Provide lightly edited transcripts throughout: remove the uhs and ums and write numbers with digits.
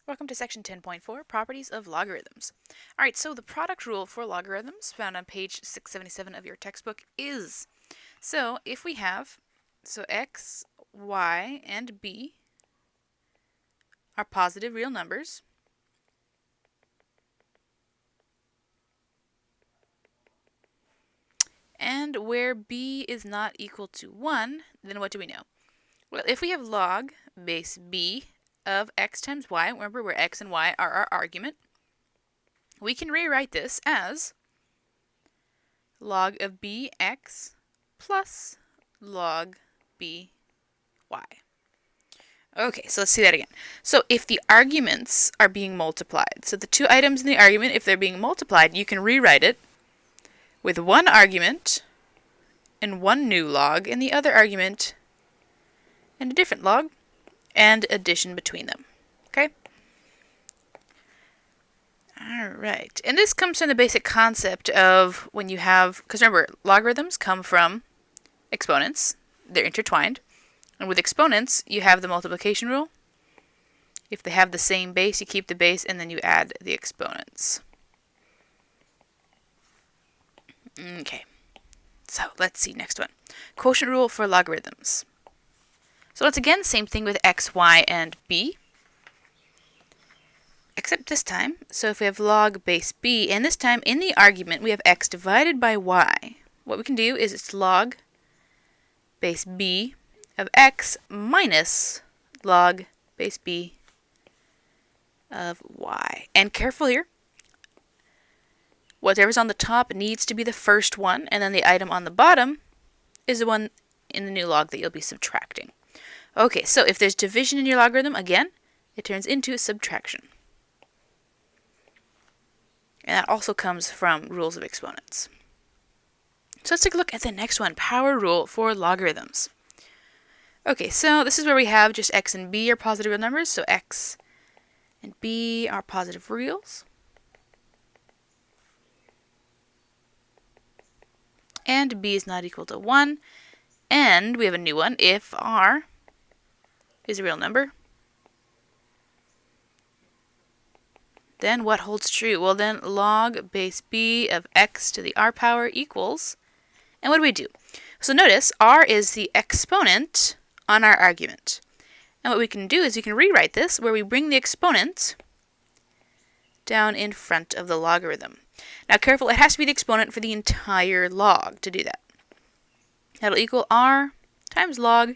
Welcome to section 10.4, Properties of Logarithms. Alright, so the product rule for logarithms found on page 677 of your textbook is, so if we have, x, y, and b are positive real numbers, and where b is not equal to 1, then what do we know? Well, if we have log base b of x times y, remember where x and y are our argument, we can rewrite this as log of bx plus log by. Okay, so let's see that again. So if the arguments are being multiplied, so the two items in the argument, if they're being multiplied, you can rewrite it with one argument and one new log, and the other argument and a different log, and addition between them. Okay? Alright, and this comes from the basic concept of when you have, because remember, logarithms come from exponents, they're intertwined, and with exponents, you have the multiplication rule. If they have the same base, you keep the base, and then you add the exponents. Okay, so let's see, next one. Quotient rule for logarithms. So let's again, same thing with x, y, and b. Except this time, so if we have log base b, and this time in the argument we have x divided by y, what we can do is it's log base b of x minus log base b of y. And careful here, whatever's on the top needs to be the first one, and then the item on the bottom is the one in the new log that you'll be subtracting. Okay, so if there's division in your logarithm, again, it turns into subtraction. And that also comes from rules of exponents. So let's take a look at the next one, power rule for logarithms. Okay, so this is where we have just x and b are positive real numbers, so x and b are positive reals. And b is not equal to 1. And we have a new one, if r is a real number. Then what holds true? Well, then log base b of x to the r power equals, and what do we do? So notice, r is the exponent on our argument. And what we can do is we can rewrite this where we bring the exponent down in front of the logarithm. Now careful, it has to be the exponent for the entire log to do that. That'll equal r times log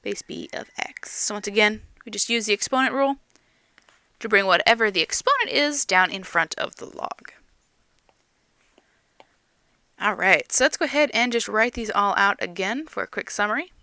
base b of x. So once again, we just use the exponent rule to bring whatever the exponent is down in front of the log. Alright, so let's go ahead and just write these all out again for a quick summary.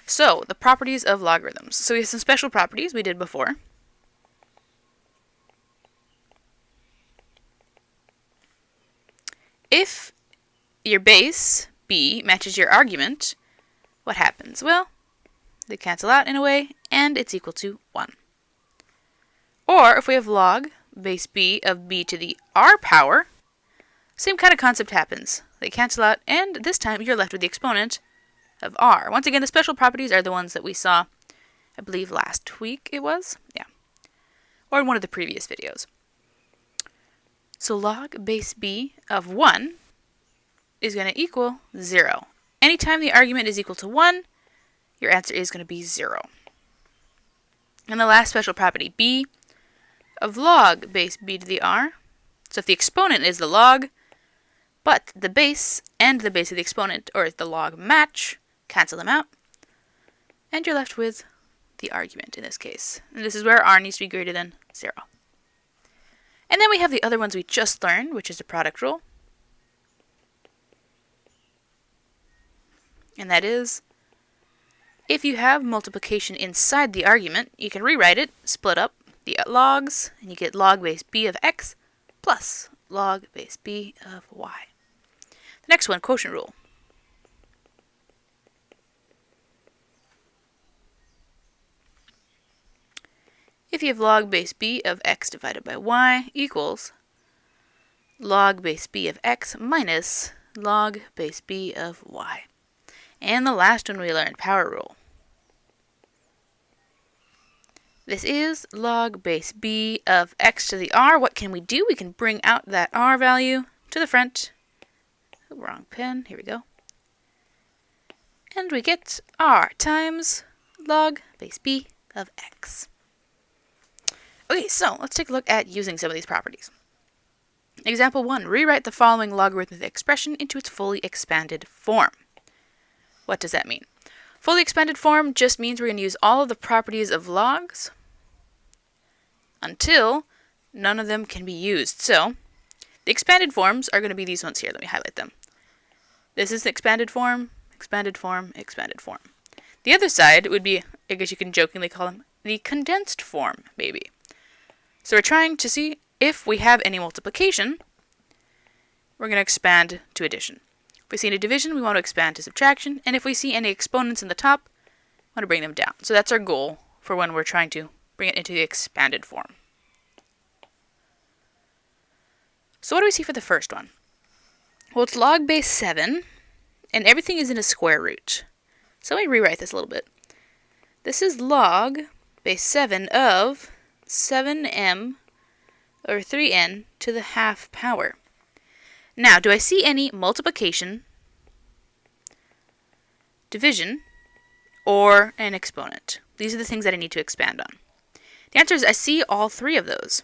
So, the properties of logarithms. So we have some special properties we did before. If your base, b, matches your argument, what happens? Well, they cancel out in a way, and it's equal to 1. Or if we have log base b of b to the r power, same kind of concept happens. They cancel out, and this time you're left with the exponent of r. Once again, the special properties are the ones that we saw, I believe last week it was? Yeah. Or in one of the previous videos. So log base b of 1 is going to equal 0. Anytime the argument is equal to 1, your answer is going to be 0. And the last special property, b of log base b to the r. So if the exponent is the log, but the base and the base of the exponent, or the log, match, cancel them out, and you're left with the argument in this case. And this is where r needs to be greater than 0. And then we have the other ones we just learned, which is the product rule. And that is, if you have multiplication inside the argument, you can rewrite it, split up the logs, and you get log base b of x plus log base b of y. The next one, quotient rule. If you have log base b of x divided by y equals log base b of x minus log base b of y. And the last one we learned, power rule. This is log base b of x to the r. What can we do? We can bring out that r value to the front. Oh, wrong pen. Here we go. And we get r times log base b of x. Okay, so let's take a look at using some of these properties. Example 1. Rewrite the following logarithmic expression into its fully expanded form. What does that mean? Fully expanded form just means we're going to use all of the properties of logs until none of them can be used. So, the expanded forms are going to be these ones here. Let me highlight them. This is the expanded form, expanded form, expanded form. The other side would be, I guess you can jokingly call them, the condensed form, maybe. So we're trying to see if we have any multiplication, we're going to expand to addition. If we see any division, we want to expand to subtraction. And if we see any exponents in the top, we want to bring them down. So that's our goal for when we're trying to bring it into the expanded form. So what do we see for the first one? Well, it's log base 7, and everything is in a square root. So let me rewrite this a little bit. This is log base 7 of 7m or 3n to the half power. Now, do I see any multiplication, division, or an exponent? These are the things that I need to expand on. The answer is I see all three of those.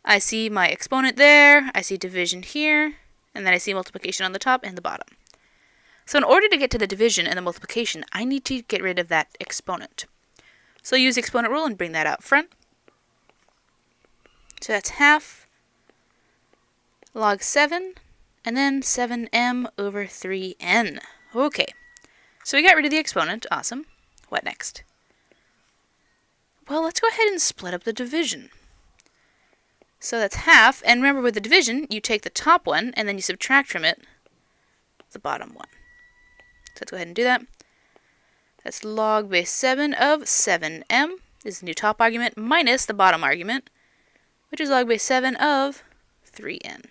I see my exponent there, I see division here, and then I see multiplication on the top and the bottom. So in order to get to the division and the multiplication, I need to get rid of that exponent. So use the exponent rule and bring that out front. So that's half log 7, and then 7m over 3n. Okay, so we got rid of the exponent. Awesome. What next? Well, let's go ahead and split up the division. So that's half, and remember with the division, you take the top one, and then you subtract from it the bottom one. So let's go ahead and do that. That's log base 7 of 7m, this is the new top argument, minus the bottom argument, which is log base 7 of 3n.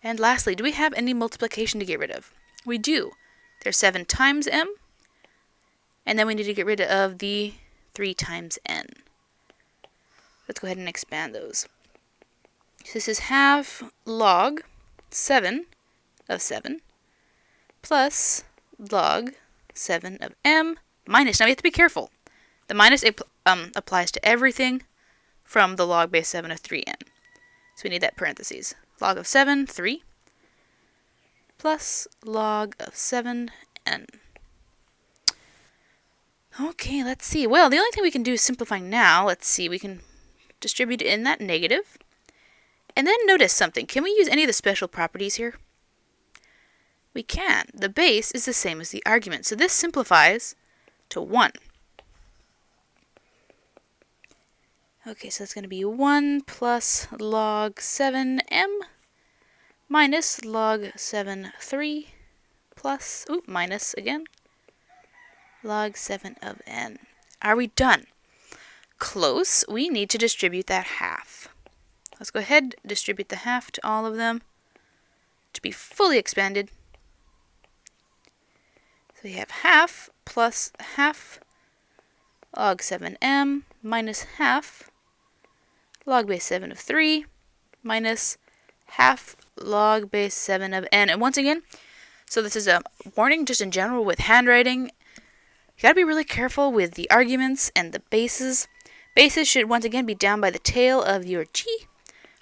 And lastly, do we have any multiplication to get rid of? We do. There's 7 times m, and then we need to get rid of the 3 times n. Let's go ahead and expand those. So this is half log 7 of 7 plus log 7 of m minus. Now we have to be careful. The minus applies to everything from the log base 7 of 3n. So we need that parentheses. Log of 7, 3, plus log of 7n. Okay, let's see. Well, the only thing we can do is simplify now. Let's see, we can distribute it in that negative. And then notice something. Can we use any of the special properties here? We can. The base is the same as the argument. So this simplifies to 1. Okay, so that's going to be 1 plus log 7m minus log 7, 3 plus, minus again, log 7 of n. Are we done? Close. We need to distribute that half. Let's go ahead, distribute the half to all of them to be fully expanded. So we have half plus half log 7m minus half log base 7 of 3 minus half log base 7 of n. And once again, so this is a warning just in general with handwriting. You gotta be really careful with the arguments and the bases. Bases should once again be down by the tail of your g.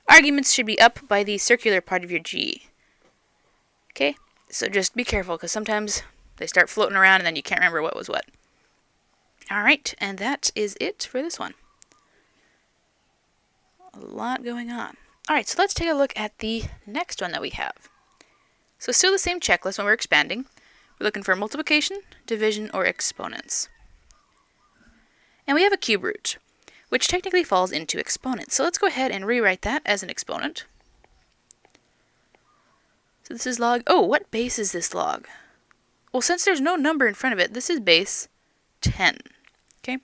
Arguments should be up by the circular part of your g. Okay, so just be careful because sometimes they start floating around and then you can't remember what was what. Alright, and that is it for this one. A lot going on. Alright, so let's take a look at the next one that we have. So still the same checklist when we're expanding. We're looking for multiplication, division, or exponents. And we have a cube root, which technically falls into exponents. So let's go ahead and rewrite that as an exponent. So this is log, what base is this log? Well, since there's no number in front of it, this is base 10. Okay?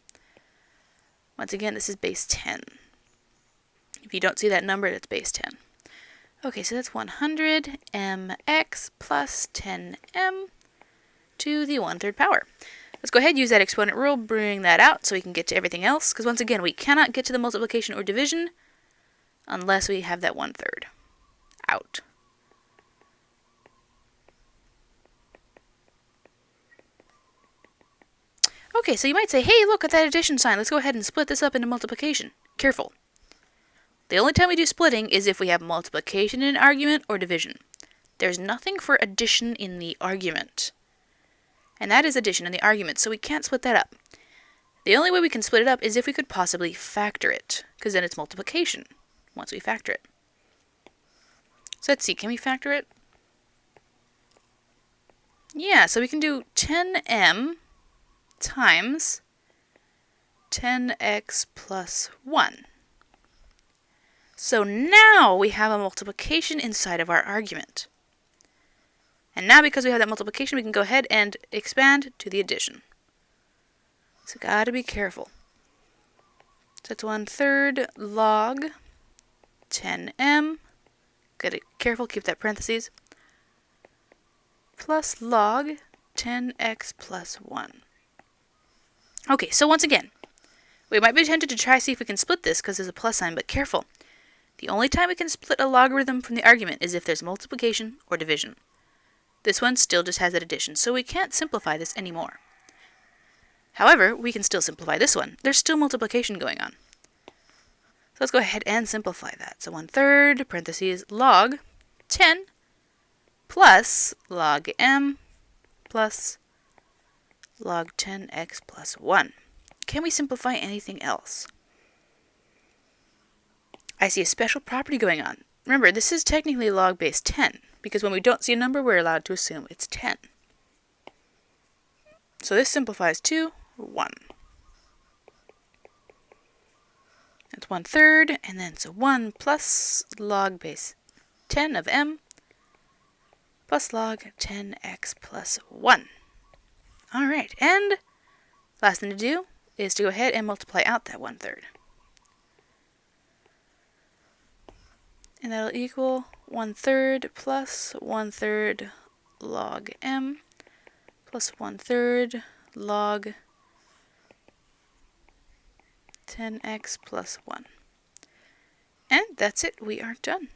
Once again, this is base 10. If you don't see that number, that's base 10. Okay, so that's 100 mx plus 10m to the 1/3 power. Let's go ahead and use that exponent rule, bring that out so we can get to everything else, because once again, we cannot get to the multiplication or division unless we have that 1/3 out. Okay, so you might say, hey, look at that addition sign. Let's go ahead and split this up into multiplication. Careful. The only time we do splitting is if we have multiplication in an argument or division. There's nothing for addition in the argument. And that is addition in the argument, so we can't split that up. The only way we can split it up is if we could possibly factor it, because then it's multiplication once we factor it. So let's see, can we factor it? Yeah, so we can do 10m times 10x plus 1. So now we have a multiplication inside of our argument. And now because we have that multiplication, we can go ahead and expand to the addition. So gotta be careful. So it's 1/3 log 10m. Gotta be careful, keep that parentheses. Plus log 10x plus 1. Okay, so once again, we might be tempted to try see if we can split this because there's a plus sign, but careful. The only time we can split a logarithm from the argument is if there's multiplication or division. This one still just has that addition, so we can't simplify this anymore. However, we can still simplify this one. There's still multiplication going on. So let's go ahead and simplify that. So 1/3 parentheses log 10 plus log m plus log 10x plus 1. Can we simplify anything else? I see a special property going on. Remember, this is technically log base 10, because when we don't see a number, we're allowed to assume it's 10. So this simplifies to 1. That's 1/3, and then so 1 plus log base 10 of m plus log 10x plus 1. All right, and last thing to do is to go ahead and multiply out that 1/3. And that'll equal 1/3 plus 1/3 log m plus 1/3 log 10x plus 1. And that's it. We are done.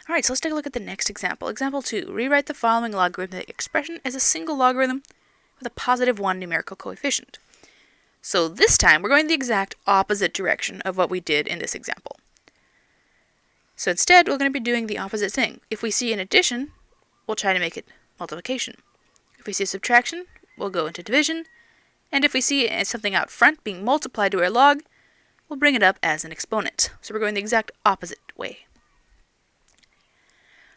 All right, so let's take a look at the next example. Example 2. Rewrite the following logarithmic expression as a single logarithm with a positive 1 numerical coefficient. So this time, we're going the exact opposite direction of what we did in this example. So instead, we're going to be doing the opposite thing. If we see an addition, we'll try to make it multiplication. If we see a subtraction, we'll go into division. And if we see something out front being multiplied to our log, we'll bring it up as an exponent. So we're going the exact opposite way.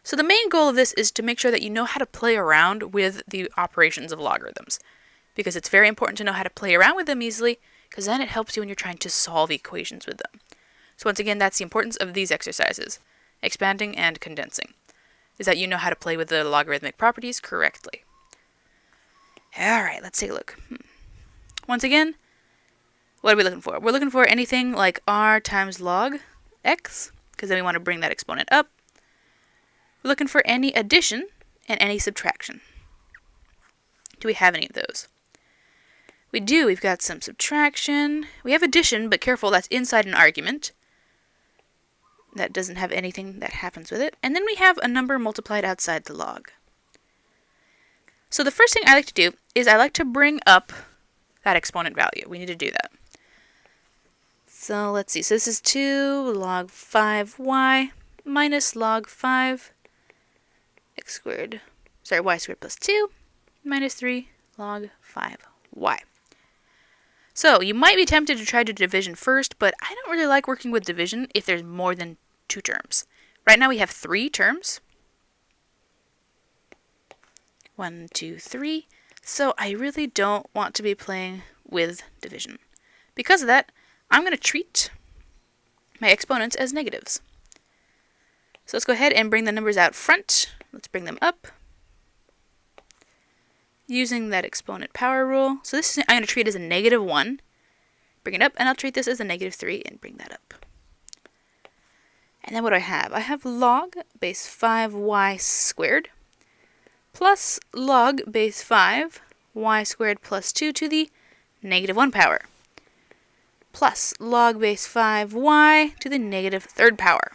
So the main goal of this is to make sure that you know how to play around with the operations of logarithms, because it's very important to know how to play around with them easily, because then it helps you when you're trying to solve equations with them. So once again, that's the importance of these exercises, expanding and condensing, is that you know how to play with the logarithmic properties correctly. All right, let's take a look. Once again, what are we looking for? We're looking for anything like r times log x, because then we want to bring that exponent up. We're looking for any addition and any subtraction. Do we have any of those? We do. We've got some subtraction. We have addition, but careful, that's inside an argument. That doesn't have anything that happens with it. And then we have a number multiplied outside the log. So the first thing I like to do is I like to bring up that exponent value. We need to do that. So let's see. So this is 2 log 5y minus log 5 x squared. Sorry, y squared plus 2 minus 3 log 5y. So you might be tempted to try to do division first, but I don't really like working with division if there's more than 2 terms. Right now we have 3 terms. 1, 2, 3. So I really don't want to be playing with division. Because of that, I'm going to treat my exponents as negatives. So let's go ahead and bring the numbers out front. Let's bring them up. Using that exponent power rule. So this is, I'm going to treat it as a negative 1. Bring it up, and I'll treat this as a negative 3 and bring that up. And then what do I have? I have log base 5y squared plus log base 5 y squared plus 2 to the negative 1 power, plus log base 5y to the negative 3rd power.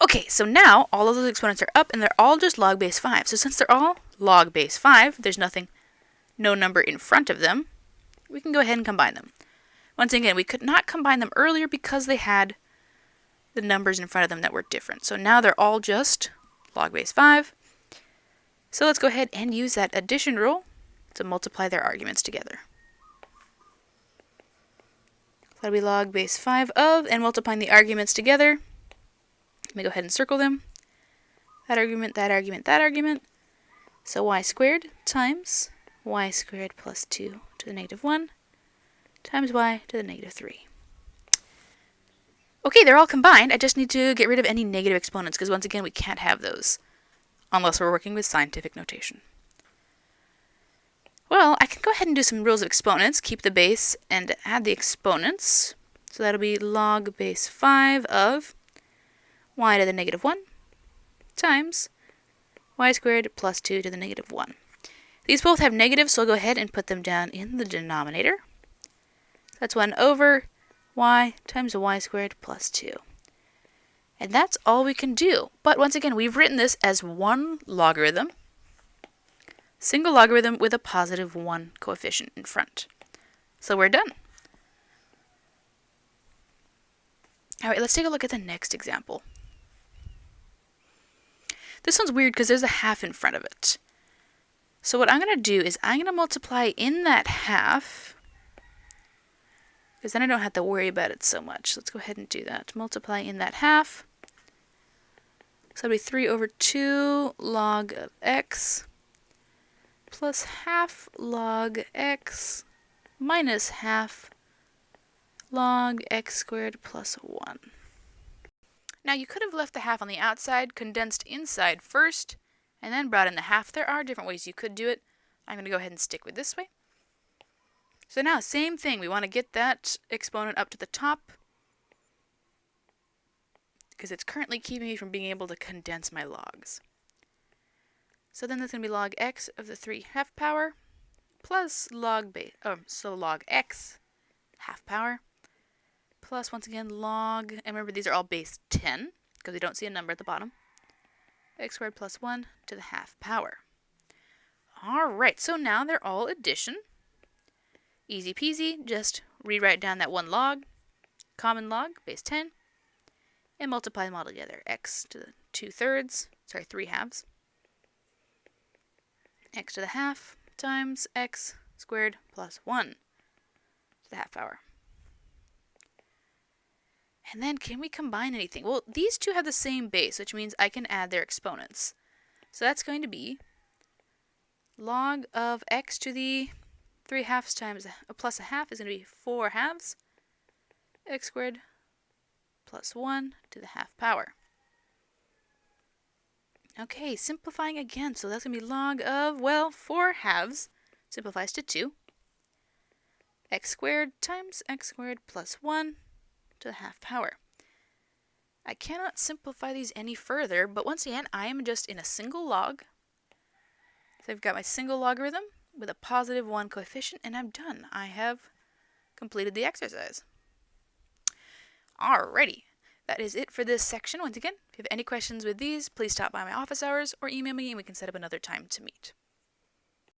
Okay, so now all of those exponents are up and they're all just log base 5. So since they're all log base 5, there's no number in front of them, we can go ahead and combine them. Once again, we could not combine them earlier because they had the numbers in front of them that were different. So now they're all just log base 5. So let's go ahead and use that addition rule to multiply their arguments together. So that'll be log base 5 of, and multiplying the arguments together. Let me go ahead and circle them. That argument, that argument, that argument. So y squared times y squared plus 2 to the negative 1 times y to the negative 3. Okay, they're all combined. I just need to get rid of any negative exponents because once again, we can't have those unless we're working with scientific notation. Well, I can go ahead and do some rules of exponents, keep the base, and add the exponents. So that'll be log base 5 of y to the negative 1 times y squared plus 2 to the negative 1. These both have negatives, so I'll go ahead and put them down in the denominator. That's 1 over y times y squared plus 2. And that's all we can do. But once again, we've written this as one logarithm, single logarithm with a positive 1 coefficient in front. So we're done. All right, let's take a look at the next example. This one's weird because there's a half in front of it. So what I'm going to do is I'm going to multiply in that half, because then I don't have to worry about it so much. Let's go ahead and do that. Multiply in that half. So that'll be 3 over 2 log of x plus half log x minus half log x squared plus 1. Now you could have left the half on the outside, condensed inside first, and then brought in the half. There are different ways you could do it. I'm going to go ahead and stick with this way. So now, same thing. We want to get that exponent up to the top because it's currently keeping me from being able to condense my logs. So then that's going to be log x of the 3 half power plus log x half power plus, once again, log, and remember these are all base 10 because we don't see a number at the bottom, x squared plus 1 to the half power. All right, so now they're all addition. Easy peasy, just rewrite down that one log, common log, base 10, and multiply them all together. X to the 3 halves, x to the half times x squared plus 1 to the half power. And then can we combine anything? Well, these two have the same base, which means I can add their exponents. So that's going to be log of x to the 3 halves times plus a half is going to be 4 halves, x squared plus 1 to the half power. Okay, simplifying again. So that's going to be log of, 4 halves simplifies to 2, x squared times x squared plus 1 to the half power. I cannot simplify these any further, but once again, I am just in a single log. So I've got my single logarithm with a positive 1 coefficient, and I'm done. I have completed the exercise. Alrighty, that is it for this section. Once again, if you have any questions with these, please stop by my office hours or email me and we can set up another time to meet.